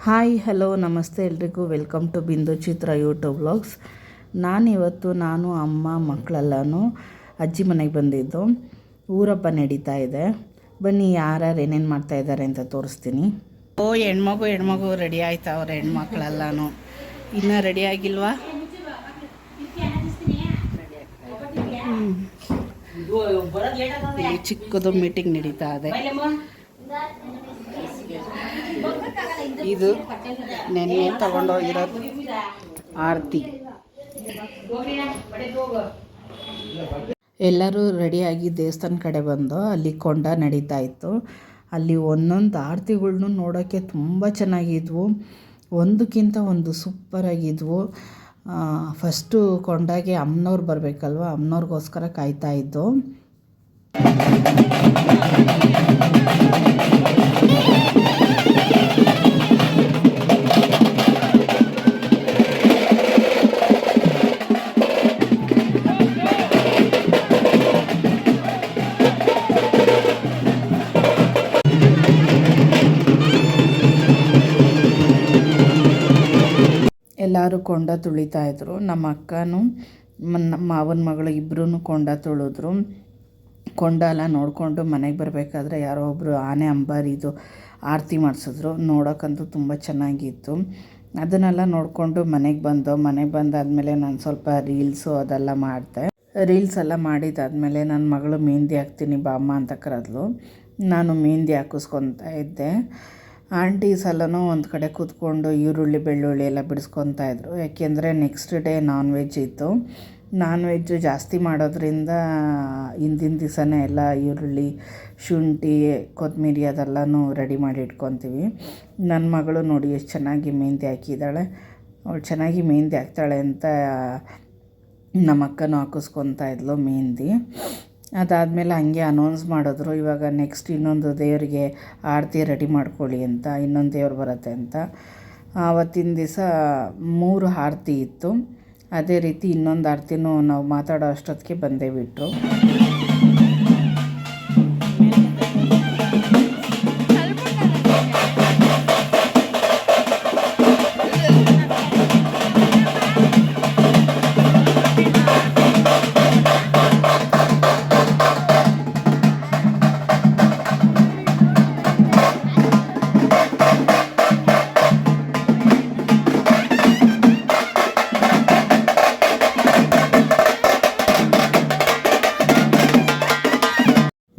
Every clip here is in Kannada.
ಹಾಯ್ ಹಲೋ ನಮಸ್ತೆ ಎಲ್ರಿಗೂ ವೆಲ್ಕಮ್ ಟು ಬಿಂದು ಚಿತ್ರ ಯೂಟ್ಯೂಬ್ ವ್ಲಾಗ್ಸ್. ನಾನು ಅಮ್ಮ ಮಕ್ಕಳೆಲ್ಲನೂ ಅಜ್ಜಿ ಮನೆಗೆ ಬಂದಿದ್ದು. ಊರಬ್ಬ ನಡೀತಾ ಇದೆ. ಬನ್ನಿ ಯಾರ್ಯಾರು ಏನೇನು ಮಾಡ್ತಾಯಿದ್ದಾರೆ ಅಂತ ತೋರಿಸ್ತೀನಿ. ಹೆಣ್ಮಗು ರೆಡಿ ಆಯ್ತವ್ರೆ. ಹೆಣ್ಮಕ್ಳೆಲ್ಲನೂ ಇನ್ನೂ ರೆಡಿ ಆಗಿಲ್ವಾ? ಇಲ್ಲಿ ಚಿಕ್ಕದು ಮೀಟಿಂಗ್ ನಡೀತಾ ಇದೆ. ಇದು ನೆನ್ನೆ ತಗೊಂಡೋಗಿರೋದು ಆರತಿ. ಎಲ್ಲರೂ ರೆಡಿಯಾಗಿ ದೇವಸ್ಥಾನ ಕಡೆ ಬಂದು ಅಲ್ಲಿ ಕೊಂಡ ನಡೀತಾ ಇತ್ತು. ಅಲ್ಲಿ ಒಂದೊಂದು ಆರತಿಗಳ್ನು ನೋಡೋಕ್ಕೆ ತುಂಬ ಚೆನ್ನಾಗಿದ್ವು. ಒಂದಕ್ಕಿಂತ ಒಂದು ಸೂಪರಾಗಿದ್ವು. ಫಸ್ಟು ಕೊಂಡಾಗೆ ಅಮ್ಮನವ್ರು ಬರಬೇಕಲ್ವ, ಅಮ್ಮನವ್ರಿಗೋಸ್ಕರ ಕಾಯ್ತಾಯಿದ್ದು. ಎಲ್ಲರೂ ಕೊಂಡ ತುಳಿತಾಯಿದ್ರು. ನಮ್ಮ ಅಕ್ಕನೂ ನಮ್ಮ ಮಾವನ ಮಗಳು ಇಬ್ಬರೂ ಕೊಂಡ ತುಳಿದ್ರು. ಕೊಂಡ ಎಲ್ಲ ನೋಡಿಕೊಂಡು ಮನೆಗೆ ಬರಬೇಕಾದ್ರೆ ಯಾರೋ ಒಬ್ಬರು ಆನೆ ಅಂಬಾರಿದು ಆರತಿ ಮಾಡಿಸಿದ್ರು. ನೋಡೋಕ್ಕಂತೂ ತುಂಬ ಚೆನ್ನಾಗಿತ್ತು. ಅದನ್ನೆಲ್ಲ ನೋಡಿಕೊಂಡು ಮನೆಗೆ ಬಂದಾದಮೇಲೆ ನಾನು ಸ್ವಲ್ಪ ರೀಲ್ಸು ಅದೆಲ್ಲ ಮಾಡಿದೆ. ರೀಲ್ಸ್ ಎಲ್ಲ ಮಾಡಿದ್ದಾದಮೇಲೆ ನನ್ನ ಮಗಳು ಮೆಹಂದಿ ಹಾಕ್ತೀನಿ ಬಾಮ್ಮ ಅಂತ ಕರೆದ್ಲು. ನಾನು ಮೆಹಂದಿ ಹಾಕಿಸ್ಕೊತಾ ಇದ್ದೆ. ಆಂಟೀಸ್ ಎಲ್ಲನೂ ಒಂದು ಕಡೆ ಕೂತ್ಕೊಂಡು ಈರುಳ್ಳಿ ಬೆಳ್ಳುಳ್ಳಿ ಎಲ್ಲ ಬಿಡಿಸ್ಕೊತಾಯಿದ್ರು. ಯಾಕೆಂದರೆ ನೆಕ್ಸ್ಟ್ ಡೇ ನಾನ್ ವೆಜ್ ಇತ್ತು. ನಾನ್ ವೆಜ್ಜು ಜಾಸ್ತಿ ಮಾಡೋದ್ರಿಂದ ಹಿಂದಿನ ದಿವಸನೇ ಎಲ್ಲ ಈರುಳ್ಳಿ, ಶುಂಠಿ, ಕೊತ್ತಂಬರಿ ಅದೆಲ್ಲನೂ ರೆಡಿ ಮಾಡಿ ಇಟ್ಕೊತೀವಿ. ನನ್ನ ಮಗಳು ನೋಡಿ ಎಷ್ಟು ಚೆನ್ನಾಗಿ ಮೆಹಂದಿ ಹಾಕಿದ್ದಾಳೆ. ಅವಳು ಚೆನ್ನಾಗಿ ಮೆಹಂದಿ ಹಾಕ್ತಾಳೆ ಅಂತ ನಮ್ಮ ಅಕ್ಕನೂ ಹಾಕಿಸ್ಕೊತಾ ಇದ್ಲು ಮೆಹಂದಿ. ಅದಾದಮೇಲೆ ಹಂಗೆ ಅನೌನ್ಸ್ ಮಾಡಿದ್ರು, ಇವಾಗ ನೆಕ್ಸ್ಟ್ ಇನ್ನೊಂದು ದೇವರಿಗೆ ಆರತಿ ರೆಡಿ ಮಾಡ್ಕೊಳ್ಳಿ ಅಂತ, ಇನ್ನೊಂದು ದೇವ್ರು ಬರುತ್ತೆ ಅಂತ. ಆವತ್ತಿನ ದಿವಸ 3 ಆರತಿ ಇತ್ತು. ಅದೇ ರೀತಿ ಇನ್ನೊಂದು ಆರತಿನೂ ನಾವು ಮಾತಾಡೋ ಅಷ್ಟೊತ್ತಿಗೆ ಬಂದೇ ಬಿಟ್ಟರು.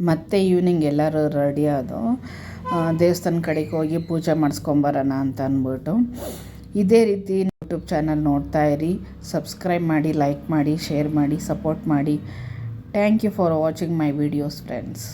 ಮತ್ತು ಈವ್ನಿಂಗ್ ಎಲ್ಲರೂ ರೆಡಿ ಆದೋ ದೇವಸ್ಥಾನ ಕಡೆಗೆ ಹೋಗಿ ಪೂಜೆ ಮಾಡಿಸ್ಕೊಂಬರೋಣ ಅಂತ ಅಂದ್ಬಿಟ್ಟು. ಇದೇ ರೀತಿ ಯೂಟ್ಯೂಬ್ ಚಾನಲ್ ನೋಡ್ತಾ ಇರಿ. ಸಬ್ಸ್ಕ್ರೈಬ್ ಮಾಡಿ, ಲೈಕ್ ಮಾಡಿ, ಶೇರ್ ಮಾಡಿ, ಸಪೋರ್ಟ್ ಮಾಡಿ. Thank you for watching my videos friends.